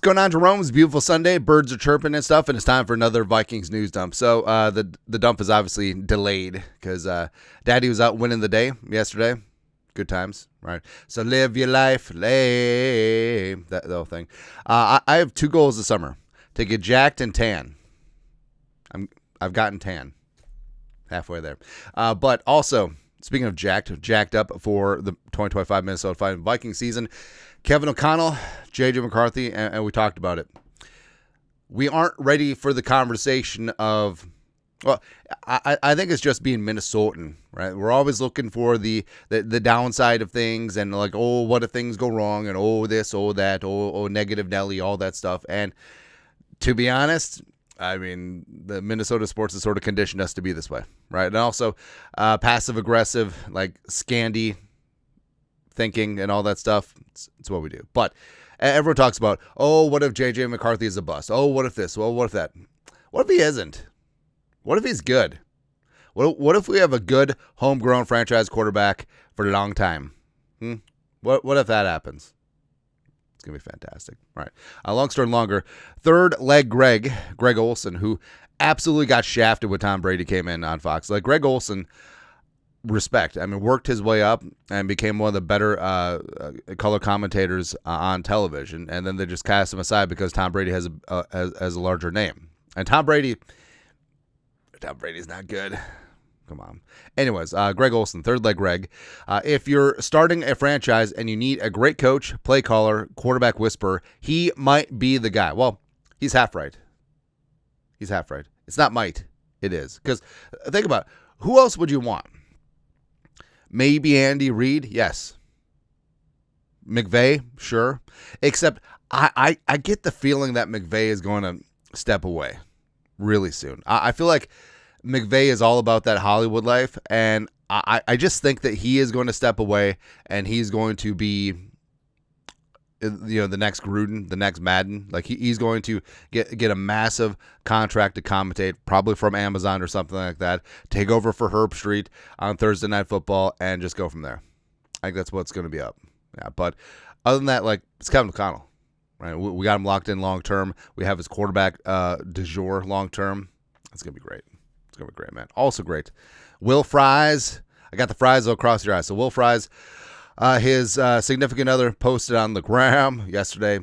What's going on, Jerome? It's a beautiful Sunday. Birds are chirping and stuff, and it's time for another Vikings news dump. So the dump is obviously delayed because Daddy was out winning the day yesterday. Good times, right? So live your life, lame. The whole thing. I have 2 goals this summer: to get jacked and tan. I've gotten tan, halfway there. But also, speaking of jacked up for the 2025 Minnesota Vikings season. Kevin O'Connell, J.J. McCarthy, and we talked about it. We aren't ready for the conversation of, well, I think it's just being Minnesotan, right? We're always looking for the downside of things and like, oh, what if things go wrong? And oh, this, oh, that, oh, negative Nelly, all that stuff. And to be honest, I mean, the Minnesota sports has sort of conditioned us to be this way, right? And also passive-aggressive, like Scandi thinking and all that stuff. It's what we do. But everyone talks about, oh, what if J.J. McCarthy is a bust? Oh, what if this? Well, what if that? What if he isn't? What if he's good? What if we have a good homegrown franchise quarterback for a long time? What if that happens? It's going to be fantastic. All right. Long story longer. Third leg Greg Olsen, who absolutely got shafted when Tom Brady came in on Fox. Like Greg Olsen, respect. I mean, worked his way up and became one of the better color commentators on television, and then they just cast him aside because Tom Brady has a larger name. And Tom Brady's not good. Come on. Anyways, Greg Olsen, third leg Greg. If you're starting a franchise and you need a great coach, play caller, quarterback whisperer, he might be the guy. Well, he's half right. It's not might. It is. Because think about it. Who else would you want? Maybe Andy Reid, yes. McVay, sure. Except I get the feeling that McVay is going to step away really soon. I feel like McVay is all about that Hollywood life, and I just think that he is going to step away, and he's going to be, the next Gruden, the next Madden. Like he's going to get a massive contract to commentate, probably from Amazon or something like that. Take over for Herb Street on Thursday Night Football and just go from there. I think that's what's going to be up. Yeah, but other than that, like it's Kevin O'Connell, right? We got him locked in long term. We have his quarterback du jour long term. It's gonna be great. It's gonna be great, man. Also great, Will Fries. I got the fries across your eyes. So Will Fries. His significant other posted on the gram yesterday.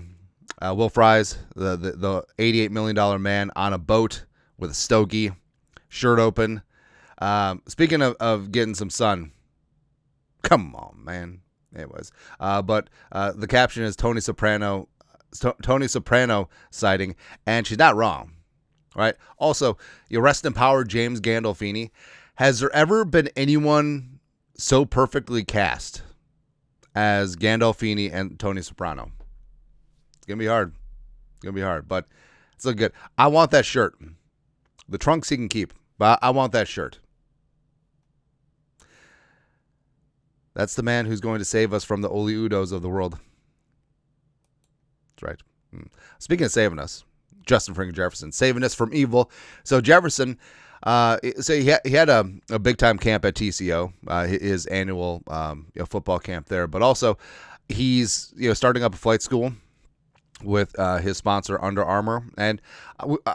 Will Fries, the $88 million man on a boat with a stogie, shirt open. Speaking of getting some sun, come on, man. Anyways, but the caption is Tony Soprano sighting, and she's not wrong, right? Also, you rest in power, James Gandolfini. Has there ever been anyone so perfectly cast as Gandolfini and Tony Soprano? It's going to be hard. But it's looking good. I want that shirt. The trunks he can keep, but I want that shirt. That's the man who's going to save us from the Oli Udos of the world. That's right. Speaking of saving us, Justin freaking Jefferson, saving us from evil. So Jefferson, so he had a big time camp at TCO, his annual football camp there, but also he's starting up a flight school with his sponsor Under Armour, and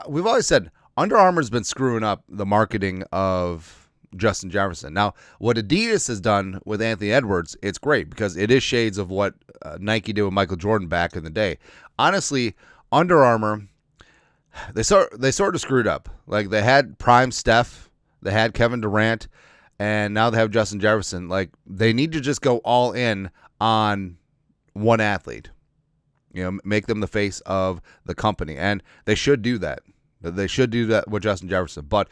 we've always said Under Armour's been screwing up the marketing of Justin Jefferson. Now, what Adidas has done with Anthony Edwards, it's great because it is shades of what Nike did with Michael Jordan back in the day. Honestly, Under Armour, They sort of screwed up. Like they had prime Steph, they had Kevin Durant, and now they have Justin Jefferson. Like they need to just go all in on one athlete. Make them the face of the company, and they should do that. They should do that with Justin Jefferson. But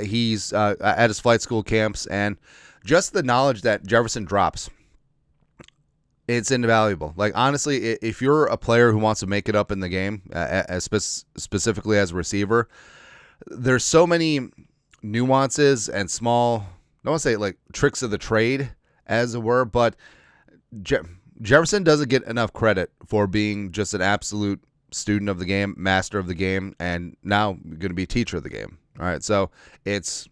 he's at his flight school camps, and just the knowledge that Jefferson drops, it's invaluable. Like, honestly, if you're a player who wants to make it up in the game, specifically as a receiver, there's so many nuances and small, I don't want to say like tricks of the trade, as it were, but Jefferson doesn't get enough credit for being just an absolute student of the game, master of the game, and now going to be a teacher of the game. All right, so it's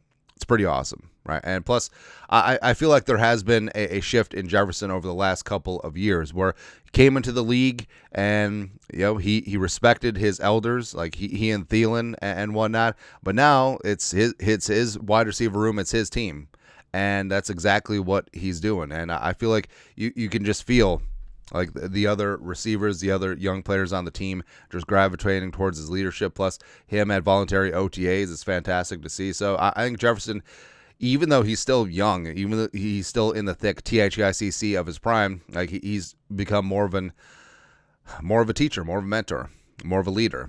pretty awesome. right? And plus, I feel like there has been a shift in Jefferson over the last couple of years where he came into the league and, he respected his elders, like he and Thielen and whatnot. But now it's his wide receiver room. It's his team. And that's exactly what he's doing. And I feel like you can just feel like the other receivers, the other young players on the team just gravitating towards his leadership. Plus him at voluntary OTAs is fantastic to see. So I think Jefferson, even though he's still young, even though he's still in the thick THICC of his prime, like he's become more of a teacher, more of a mentor, more of a leader.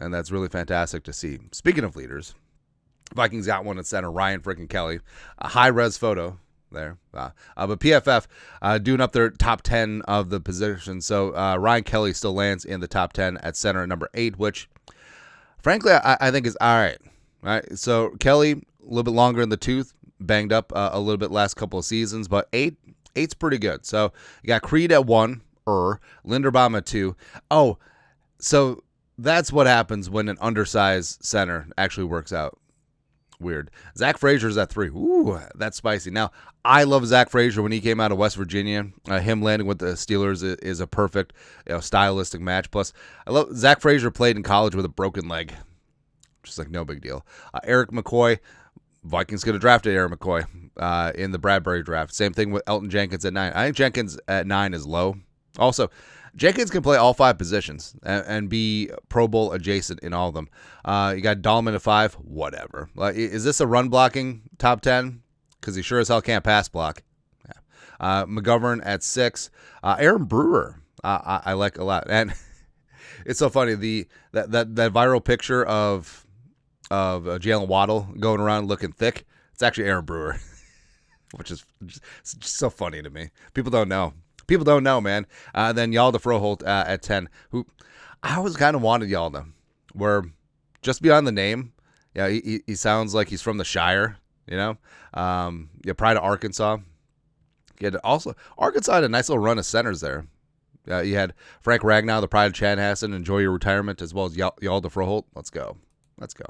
And that's really fantastic to see. Speaking of leaders, Vikings got one at center, Ryan freaking Kelly. A high-res photo there. But PFF doing up their top 10 of the positions. So Ryan Kelly still lands in the top 10 at center at number 8, which, frankly, I think is all right. All right. So Kelly, a little bit longer in the tooth, banged up a little bit last couple of seasons, but 8's pretty good. So you got Creed at 1, Linderbaum at 2. Oh, so that's what happens when an undersized center actually works out. Weird. Zach Frazier's at 3. Ooh, that's spicy. Now, I love Zach Frazier when he came out of West Virginia. Him landing with the Steelers is a perfect, stylistic match. Plus, I love Zach Frazier played in college with a broken leg. Just like no big deal. Eric McCoy, Vikings could have drafted Eric McCoy in the Bradbury draft. Same thing with Elton Jenkins at 9. I think Jenkins at 9 is low. Also, Jenkins can play all 5 positions and be Pro Bowl adjacent in all of them. You got Dahlman at 5, whatever. Is this a run blocking top 10? Because he sure as hell can't pass block. Yeah. McGovern at 6. Aaron Brewer, I like a lot. And it's so funny, that viral picture of Jalen Waddle going around looking thick, it's actually Aaron Brewer, which is just so funny to me. People don't know. People don't know, man. Then Yalda Froholt at 10, who I always kind of wanted Yalda, where just beyond the name, he sounds like he's from the Shire, Pride of Arkansas. Arkansas had a nice little run of centers there. You had Frank Ragnow, the Pride of Chanhassen, enjoy your retirement, as well as Yalda Froholt. Let's go,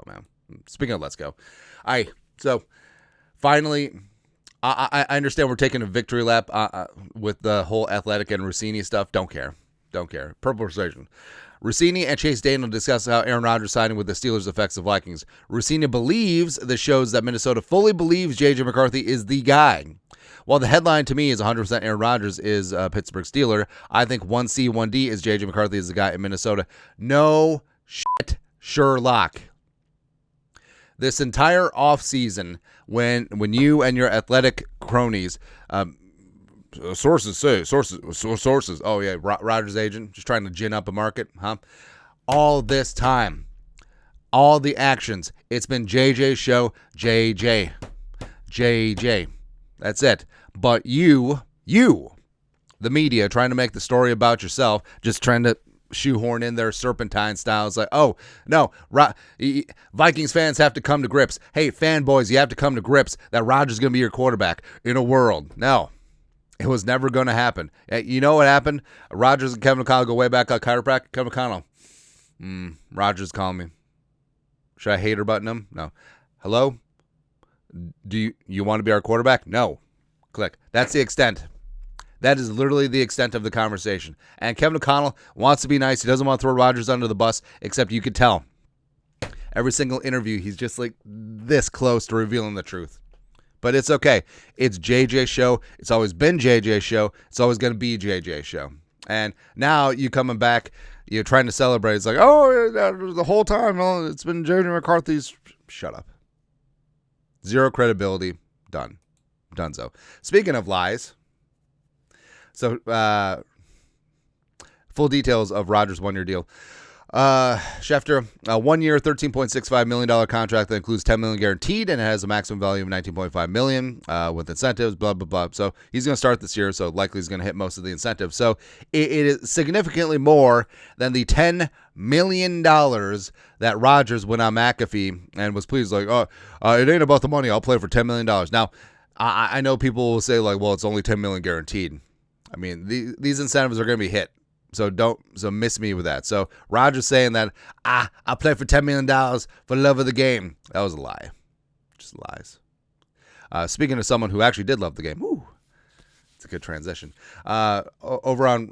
man. Speaking of let's go. So finally, I understand we're taking a victory lap with the whole Athletic and Rossini stuff. Don't care. Purple Persuasion. Rossini and Chase Daniel discuss how Aaron Rodgers signing with the Steelers affects the Vikings. Rossini believes this shows that Minnesota fully believes J.J. McCarthy is the guy. While the headline to me is 100% Aaron Rodgers is a Pittsburgh Steeler, I think 1C, 1D is J.J. McCarthy is the guy in Minnesota. No shit, Sherlock. This entire offseason, when you and your athletic cronies, sources. Oh yeah, Rodgers' agent just trying to gin up a market, huh? All this time, all the actions, it's been JJ show, JJ. That's it. But you, the media, trying to make the story about yourself, just trying to shoehorn in their serpentine style. It's like, oh, no, Vikings fans have to come to grips. Hey, fanboys, you have to come to grips that Rodgers is going to be your quarterback in a world. No, it was never going to happen. You know what happened? Rodgers and Kevin McConnell go way back like chiropractic. Kevin McConnell, Rodgers calling me. Should I hater button him? No. Hello? Do you want to be our quarterback? No. Click. That's the extent. That is literally the extent of the conversation. And Kevin O'Connell wants to be nice. He doesn't want to throw Rodgers under the bus, except you could tell. Every single interview, he's just like this close to revealing the truth. But it's okay. It's JJ's show. It's always been JJ's show. It's always going to be JJ's show. And now you coming back, you're trying to celebrate. It's like, oh, the whole time, it's been JJ McCarthy's. Shut up. Zero credibility. Done. Donezo. Speaking of lies. So, full details of Rodgers' one-year deal. Schefter, a 1 year, $13.65 million contract that includes $10 million guaranteed, and it has a maximum value of $19.5 million with incentives, blah, blah, blah. So he's going to start this year, so likely he's going to hit most of the incentives. So it is significantly more than the $10 million that Rodgers went on McAfee and was pleased, like, oh, it ain't about the money. I'll play for $10 million. Now, I know people will say, like, well, it's only $10 million guaranteed. I mean, these incentives are going to be hit. So miss me with that. So Rodgers saying that, I'll play for $10 million for the love of the game. That was a lie. Just lies. Speaking of someone who actually did love the game, it's a good transition. Over on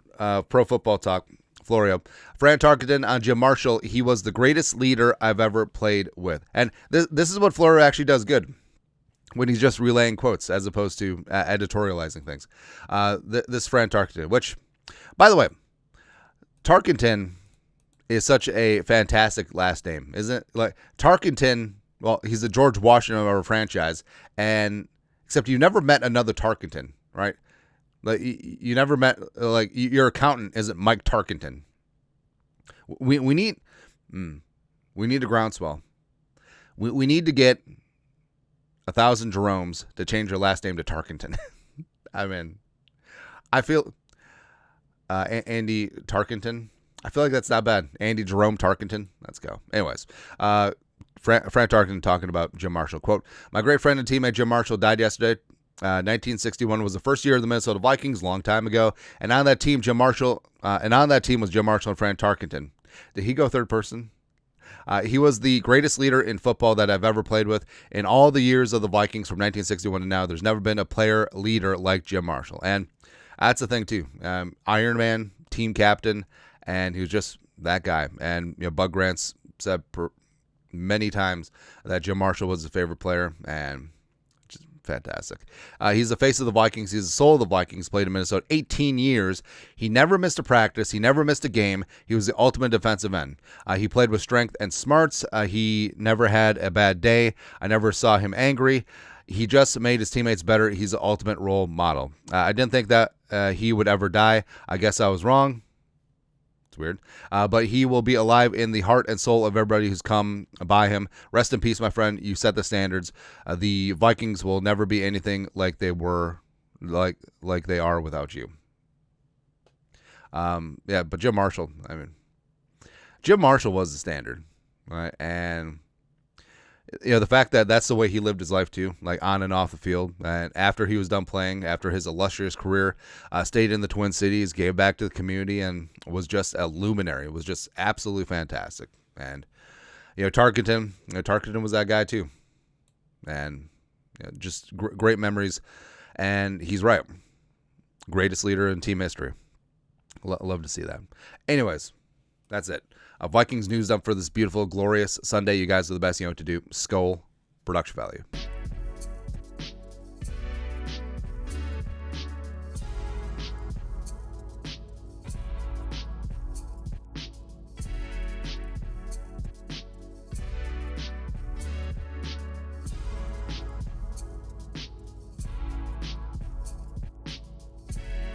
Pro Football Talk, Florio, Fran Tarkenton on Jim Marshall, he was the greatest leader I've ever played with. And this is what Florio actually does good, when he's just relaying quotes as opposed to editorializing things. This Fran Tarkenton, which, by the way, Tarkenton is such a fantastic last name, isn't it? Like Tarkenton, well, he's the George Washington of our franchise, and except you never met another Tarkenton, right? Like you never met, like your accountant isn't Mike Tarkenton. We need a groundswell. We need to get 1,000 Jeromes to change your last name to Tarkenton. I mean, I feel Andy Tarkenton. I feel like that's not bad. Andy Jerome Tarkenton. Let's go. Anyways, Fran Tarkenton talking about Jim Marshall. Quote, my great friend and teammate Jim Marshall died yesterday. 1961 was the first year of the Minnesota Vikings, long time ago. And on that team, was Jim Marshall and Fran Tarkenton. Did he go third person? He was the greatest leader in football that I've ever played with. In all the years of the Vikings from 1961 to now, there's never been a player leader like Jim Marshall. And that's the thing, too. Iron Man, team captain, and he was just that guy. And Bud Grant's said many times that Jim Marshall was his favorite player, and just fantastic. He's the face of the Vikings. He's the soul of the Vikings. Played in Minnesota 18 years. He never missed a practice. He never missed a game. He was the ultimate defensive end. He played with strength and smarts. He never had a bad day. I never saw him angry. He just made his teammates better. He's the ultimate role model. I didn't think that he would ever die. I guess I was wrong. It's weird. But he will be alive in the heart and soul of everybody who's come by him. Rest in peace, my friend. You set the standards. The Vikings will never be anything like they were, like they are without you. But Jim Marshall, Jim Marshall was the standard, right? And the fact that that's the way he lived his life too, like on and off the field. And after he was done playing, after his illustrious career, stayed in the Twin Cities, gave back to the community, and was just a luminary. It was just absolutely fantastic. And Tarkenton was that guy too. And just great memories. And he's right, greatest leader in team history. Love to see that. Anyways, that's it. Vikings news dump for this beautiful, glorious Sunday. You guys are the best. You know what to do. Skol, production value.